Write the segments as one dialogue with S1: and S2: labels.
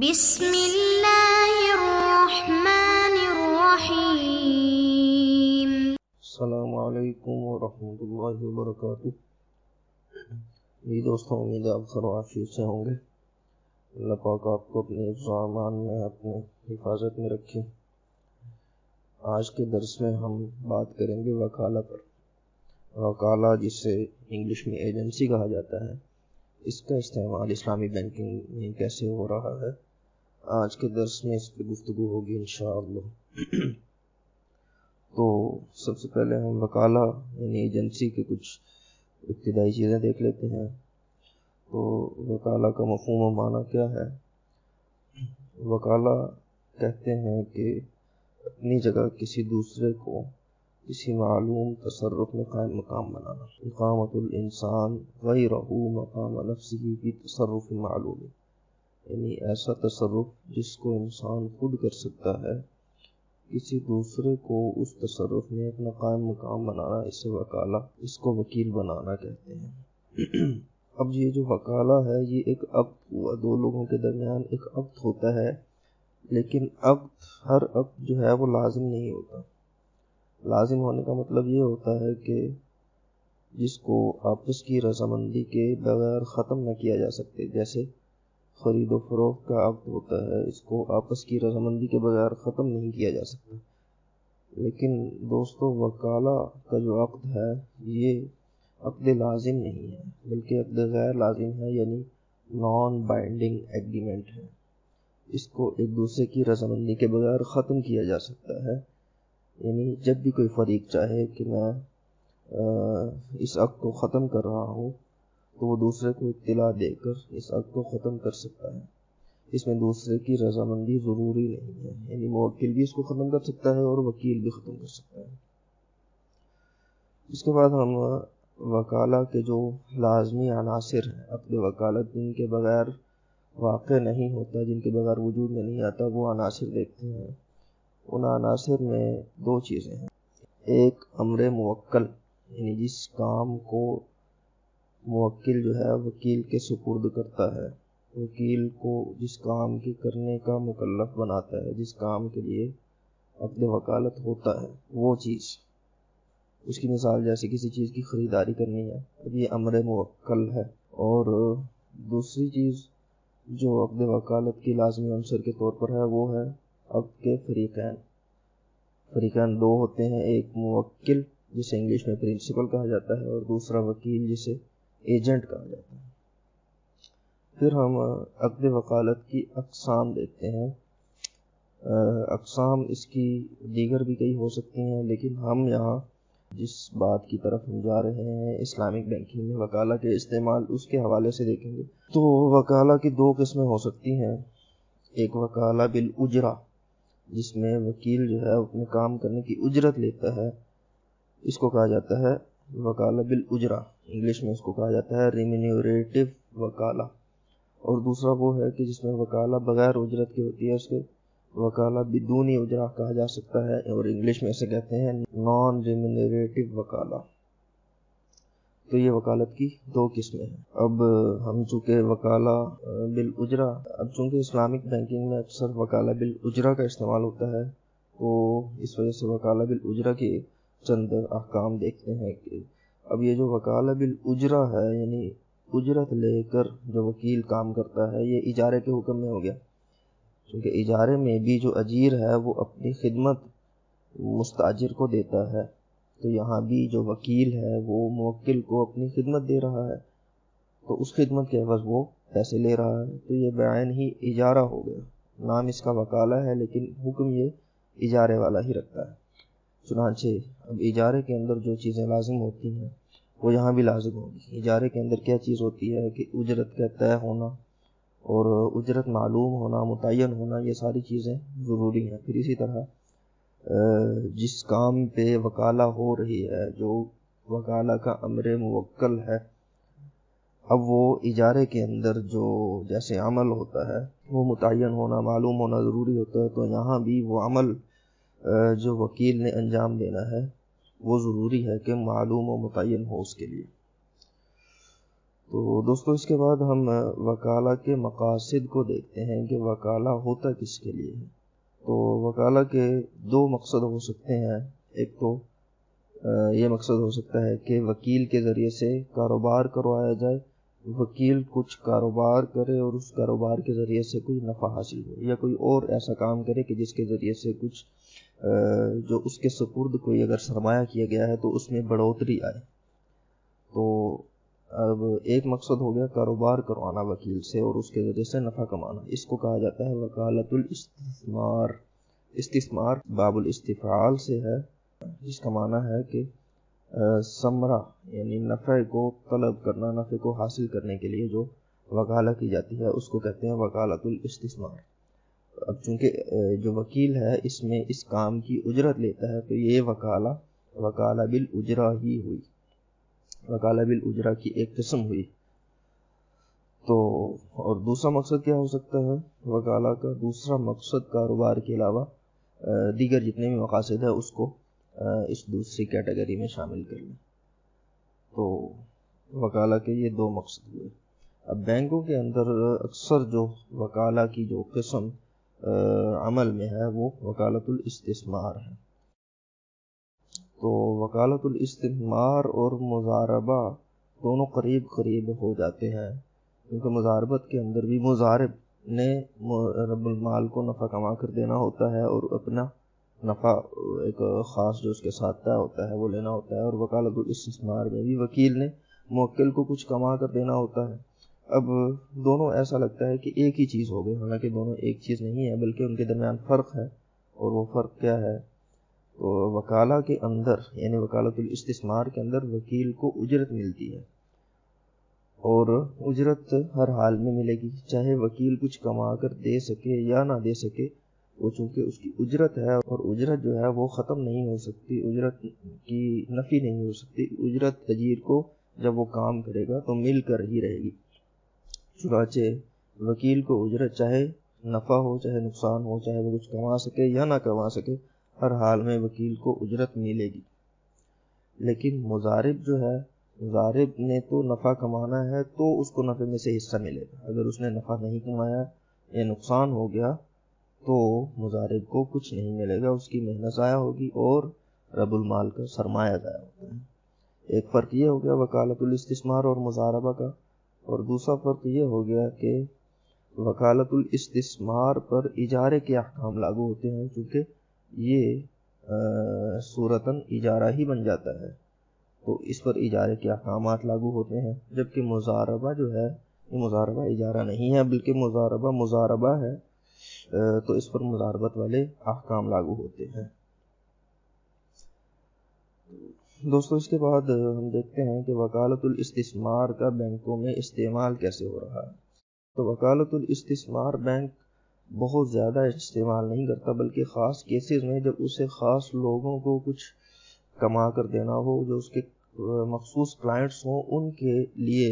S1: بسم اللہ الرحمن الرحیم۔
S2: السلام علیکم ورحمۃ اللہ وبرکاتہ۔ جی دوستوں، امید ہے آپ خیر و عافیت سے ہوں گے۔ اللہ پاک آپ کو اپنے امان میں اپنے حفاظت میں رکھے۔ آج کے درس میں ہم بات کریں گے وکالہ پر۔ وکالہ جسے انگلش میں ایجنسی کہا جاتا ہے، اس کا استعمال اسلامی بینکنگ میں کیسے ہو رہا ہے، آج کے درس میں اس پہ گفتگو ہوگی انشاءاللہ۔ تو سب سے پہلے ہم وکالہ یعنی ایجنسی کے کچھ ابتدائی چیزیں دیکھ لیتے ہیں۔ تو وکالہ کا مفہوم و معنی کیا ہے؟ وکالہ کہتے ہیں کہ اپنی جگہ کسی دوسرے کو کسی معلوم تصرف میں قائم مقام بنانا۔ اقامت الانسان غیرہ مقام نفسہ فی تصرف معلوم، یعنی ایسا تصرف جس کو انسان خود کر سکتا ہے، کسی دوسرے کو اس تصرف میں اپنا قائم مقام بنانا، اسے وکالہ، اس کو وکیل بنانا کہتے ہیں۔ اب یہ جو وکالہ ہے، یہ ایک عقد ہوا، دو لوگوں کے درمیان ایک عقد ہوتا ہے، لیکن ہر عقد جو ہے وہ لازم نہیں ہوتا۔ لازم ہونے کا مطلب یہ ہوتا ہے کہ جس کو آپس کی رضامندی کے بغیر ختم نہ کیا جا سکتے، جیسے خرید و فروخت کا عقد ہوتا ہے، اس کو آپس کی رضامندی کے بغیر ختم نہیں کیا جا سکتا۔ لیکن دوستو، وکالہ کا جو عقد ہے یہ عقد لازم نہیں ہے، بلکہ عقد غیر لازم ہے، یعنی نان بائنڈنگ ایگریمنٹ ہے۔ اس کو ایک دوسرے کی رضامندی کے بغیر ختم کیا جا سکتا ہے، یعنی جب بھی کوئی فریق چاہے کہ میں اس عقد کو ختم کر رہا ہوں، تو وہ دوسرے کو اطلاع دے کر اس عقد کو ختم کر سکتا ہے۔ اس میں دوسرے کی رضامندی ضروری نہیں ہے، یعنی موکل بھی اس کو ختم کر سکتا ہے اور وکیل بھی ختم کر سکتا ہے۔ اس کے بعد ہم وکالہ کے جو لازمی عناصر ہیں، عقد وکالت جن کے بغیر واقع نہیں ہوتا، جن کے بغیر وجود میں نہیں آتا، وہ عناصر دیکھتے ہیں۔ ان عناصر میں دو چیزیں ہیں۔ ایک امر موکل، یعنی جس کام کو موکل جو ہے وکیل کے سپرد کرتا ہے، وکیل کو جس کام کے کرنے کا مکلف بناتا ہے، جس کام کے لیے عقد وکالت ہوتا ہے، وہ چیز۔ اس کی مثال جیسے کسی چیز کی خریداری کرنی ہے، اب یہ امر موکل ہے۔ اور دوسری چیز جو عقد وکالت کی لازمی عنصر کے طور پر ہے، وہ ہے عقد کے فریقین دو ہوتے ہیں، ایک موکل جسے انگلش میں پرنسپل کہا جاتا ہے، اور دوسرا وکیل جسے ایجنٹ کہا جاتا ہے۔ پھر ہم عقد وکالت کی اقسام دیکھتے ہیں۔ اقسام اس کی دیگر بھی کئی ہو سکتی ہیں، لیکن ہم یہاں جس بات کی طرف ہم جا رہے ہیں، اسلامک بینکنگ میں وکالہ کے استعمال، اس کے حوالے سے دیکھیں گے۔ تو وکالہ کی دو قسمیں ہو سکتی ہیں۔ ایک وکالہ بالاجرہ، جس میں وکیل جو ہے اپنے کام کرنے کی اجرت لیتا ہے، اس کو کہا جاتا ہے وکالہ بالاجرہ، انگلش میں اس کو کہا جاتا ہے ریمینیوریٹو وکالہ۔ اور دوسرا وہ ہے کہ جس میں وکالہ بغیر اجرت کی ہوتی ہے، اس کے وکالہ بدون اجرہ کہا جا سکتا ہے، اور انگلش میں اسے کہتے ہیں نان ریمینیوریٹو وکالہ۔ تو یہ وکالت کی دو قسمیں ہیں۔ اب ہم چونکہ وکالہ بالاجرہ، چونکہ اسلامک بینکنگ میں اکثر وکالہ بالاجرہ کا استعمال ہوتا ہے، تو اس وجہ سے وکالہ بالاجرہ کے چند احکام دیکھتے ہیں۔ کہ اب یہ جو وکالہ بالاجرہ ہے، یعنی اجرت لے کر جو وکیل کام کرتا ہے، یہ اجارے کے حکم میں ہو گیا، کیونکہ اجارے میں بھی جو اجیر ہے وہ اپنی خدمت مستاجر کو دیتا ہے، تو یہاں بھی جو وکیل ہے وہ موکل کو اپنی خدمت دے رہا ہے، تو اس خدمت کے عوض وہ پیسے لے رہا ہے، تو یہ بعین ہی اجارہ ہو گیا۔ نام اس کا وکالہ ہے، لیکن حکم یہ اجارے والا ہی رکھتا ہے۔ چنانچہ اب اجارے کے اندر جو چیزیں لازم ہوتی ہیں وہ یہاں بھی لازم ہوگی۔ اجارے کے اندر کیا چیز ہوتی ہے کہ اجرت کا طے ہونا اور اجرت معلوم ہونا، متعین ہونا، یہ ساری چیزیں ضروری ہیں۔ پھر اسی طرح جس کام پہ وکالہ ہو رہی ہے، جو وکالہ کا امر موکل ہے، اب وہ اجارے کے اندر جو جیسے عمل ہوتا ہے وہ متعین ہونا، معلوم ہونا ضروری ہوتا ہے، تو یہاں بھی وہ عمل جو وکیل نے انجام دینا ہے وہ ضروری ہے کہ معلوم و متعین ہو اس کے لیے۔ تو دوستو اس کے بعد ہم وکالہ کے مقاصد کو دیکھتے ہیں کہ وکالہ ہوتا کس کے لیے ہے۔ تو وکالہ کے دو مقصد ہو سکتے ہیں۔ ایک تو یہ مقصد ہو سکتا ہے کہ وکیل کے ذریعے سے کاروبار کروایا جائے، وکیل کچھ کاروبار کرے اور اس کاروبار کے ذریعے سے کوئی نفع حاصل ہو، یا کوئی اور ایسا کام کرے کہ جس کے ذریعے سے کچھ جو اس کے سپرد کوئی اگر سرمایہ کیا گیا ہے تو اس میں بڑھوتری آئے۔ تو اب ایک مقصد ہو گیا کاروبار کروانا وکیل سے اور اس کے ذریعے سے نفع کمانا، اس کو کہا جاتا ہے وکالۃ الاستثمار۔ استثمار باب الاستفعال سے ہے، جس کا معنی ہے کہ ثمرہ یعنی نفع کو طلب کرنا، نفع کو حاصل کرنے کے لیے جو وکالہ کی جاتی ہے اس کو کہتے ہیں وکالۃ الاستثمار۔ اب چونکہ جو وکیل ہے اس میں اس کام کی اجرت لیتا ہے تو یہ وکالہ بالاجرہ ہی ہوئی، وکالہ بالاجرہ کی ایک قسم ہوئی۔ تو اور دوسرا مقصد کیا ہو سکتا ہے وکالہ کا؟ دوسرا مقصد کاروبار کے علاوہ دیگر جتنے بھی مقاصد ہیں اس کو اس دوسری کیٹیگری میں شامل کر لیں۔ تو وکالہ کے یہ دو مقصد ہوئے۔ اب بینکوں کے اندر اکثر جو وکالہ کی جو قسم عمل میں ہے وہ وکالۃ الاستثمار ہے۔ تو وکالۃ الاستثمار اور مضاربہ دونوں قریب قریب ہو جاتے ہیں، کیونکہ مضاربت کے اندر بھی مضارب نے رب المال کو نفع کما کر دینا ہوتا ہے اور اپنا نفع ایک خاص جو اس کے ساتھ طے ہوتا ہے وہ لینا ہوتا ہے، اور وکالۃ الاستثمار میں بھی وکیل نے موکل کو کچھ کما کر دینا ہوتا ہے۔ اب دونوں ایسا لگتا ہے کہ ایک ہی چیز ہو گئی، حالانکہ دونوں ایک چیز نہیں ہے بلکہ ان کے درمیان فرق ہے، اور وہ فرق کیا ہے؟ تو وکالہ کے اندر یعنی وکالۃ الاستثمار کے اندر وکیل کو اجرت ملتی ہے، اور اجرت ہر حال میں ملے گی، چاہے وکیل کچھ کما کر دے سکے یا نہ دے سکے، وہ چونکہ اس کی اجرت ہے، اور اجرت جو ہے وہ ختم نہیں ہو سکتی، اجرت کی نفی نہیں ہو سکتی۔ اجرت اجیر کو جب وہ کام کرے گا تو مل کر ہی رہے گی۔ چنانچہ وکیل کو اجرت چاہے نفع ہو چاہے نقصان ہو، چاہے وہ کچھ کما سکے یا نہ کما سکے، ہر حال میں وکیل کو اجرت ملے گی۔ لیکن مضارب جو ہے، مضارب نے تو نفع کمانا ہے تو اس کو نفع میں سے حصہ ملے گا، اگر اس نے نفع نہیں کمایا یا نقصان ہو گیا تو مضارب کو کچھ نہیں ملے گا، اس کی محنت ضائع ہوگی اور رب المال کا سرمایہ ضائع ہوتا ہے۔ ایک فرق یہ ہو گیا وکالۃ الاستثمار اور مضاربہ کا، اور دوسرا فرق یہ ہو گیا کہ وکالۃ الاستثمار پر اجارے کے احکام لاگو ہوتے ہیں، کیونکہ یہ صورتاً اجارہ ہی بن جاتا ہے تو اس پر اجارے کے احکامات لاگو ہوتے ہیں، جبکہ مضاربہ جو ہے یہ مضاربہ اجارہ نہیں ہے بلکہ مضاربہ مضاربہ ہے، تو اس پر مضاربت والے احکام لاگو ہوتے ہیں۔ دوستو اس کے بعد ہم دیکھتے ہیں کہ وکالۃ الاستثمار کا بینکوں میں استعمال کیسے ہو رہا ہے۔ تو وکالۃ الاستثمار بینک بہت زیادہ استعمال نہیں کرتا، بلکہ خاص کیسز میں جب اسے خاص لوگوں کو کچھ کما کر دینا ہو، جو اس کے مخصوص کلائنٹس ہوں، ان کے لیے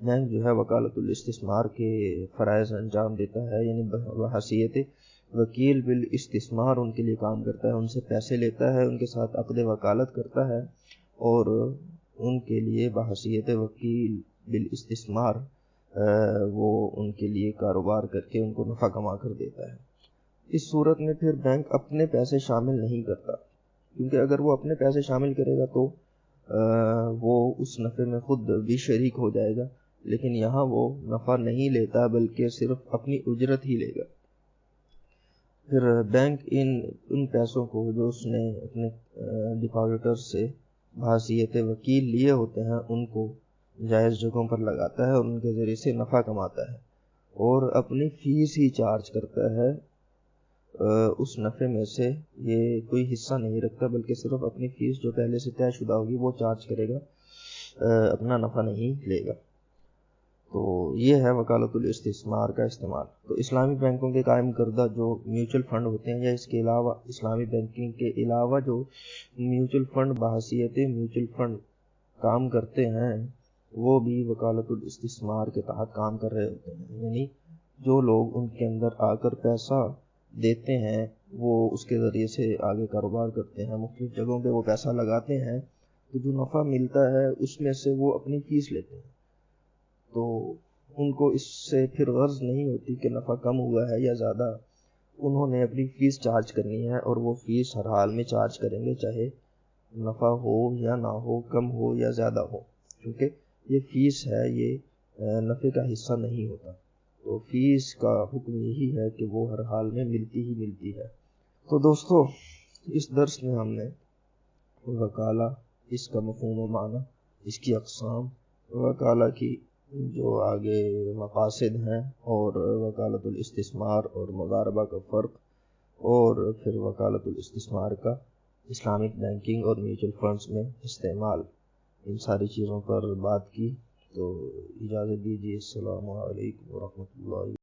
S2: بینک جو ہے وکالۃ الاستثمار کے فرائض انجام دیتا ہے، یعنی بحیثیت وکیل بالاستثمار ان کے لیے کام کرتا ہے، ان سے پیسے لیتا ہے، ان کے ساتھ عقد وکالت کرتا ہے، اور ان کے لیے بحیثیت وکیل بالاستثمار وہ ان کے لیے کاروبار کر کے ان کو نفع کما کر دیتا ہے۔ اس صورت میں پھر بینک اپنے پیسے شامل نہیں کرتا، کیونکہ اگر وہ اپنے پیسے شامل کرے گا تو وہ اس نفع میں خود بھی شریک ہو جائے گا، لیکن یہاں وہ نفع نہیں لیتا بلکہ صرف اپنی اجرت ہی لے گا۔ پھر بینک ان پیسوں کو جو اس نے اپنے ڈپازیٹر سے بحیثیت وکیل لیے ہوتے ہیں ان کو جائز جگہوں پر لگاتا ہے اور ان کے ذریعے سے نفع کماتا ہے، اور اپنی فیس ہی چارج کرتا ہے، اس نفع میں سے یہ کوئی حصہ نہیں رکھتا بلکہ صرف اپنی فیس جو پہلے سے طے شدہ ہوگی وہ چارج کرے گا، اپنا نفع نہیں لے گا۔ تو یہ ہے وکالۃ الاستثمار کا استعمال۔ تو اسلامی بینکوں کے قائم کردہ جو میوچل فنڈ ہوتے ہیں، یا اس کے علاوہ اسلامی بینکنگ کے علاوہ جو میوچل فنڈ بحیثیت میوچل فنڈ کام کرتے ہیں، وہ بھی وکالۃ الاستثمار کے تحت کام کر رہے ہوتے ہیں، یعنی جو لوگ ان کے اندر آ کر پیسہ دیتے ہیں وہ اس کے ذریعے سے آگے کاروبار کرتے ہیں، مختلف جگہوں پہ وہ پیسہ لگاتے ہیں، تو جو نفع ملتا ہے اس میں سے وہ اپنی فیس لیتے ہیں، تو ان کو اس سے پھر غرض نہیں ہوتی کہ نفع کم ہوا ہے یا زیادہ، انہوں نے اپنی فیس چارج کرنی ہے اور وہ فیس ہر حال میں چارج کریں گے، چاہے نفع ہو یا نہ ہو، کم ہو یا زیادہ ہو، کیونکہ یہ فیس ہے، یہ نفع کا حصہ نہیں ہوتا۔ تو فیس کا حکم یہی ہے کہ وہ ہر حال میں ملتی ہی ملتی ہے۔ تو دوستو، اس درس میں ہم نے وکالہ، اس کا مفہوم و معنی، اس کی اقسام، وکالہ کی جو آگے مقاصد ہیں، اور وکالت الاستثمار اور مضاربہ کا فرق، اور پھر وکالت الاستثمار کا اسلامک بینکنگ اور میوچل فنڈز میں استعمال، ان ساری چیزوں پر بات کی۔ تو اجازت دیجیے، السلام علیکم ورحمۃ اللہ۔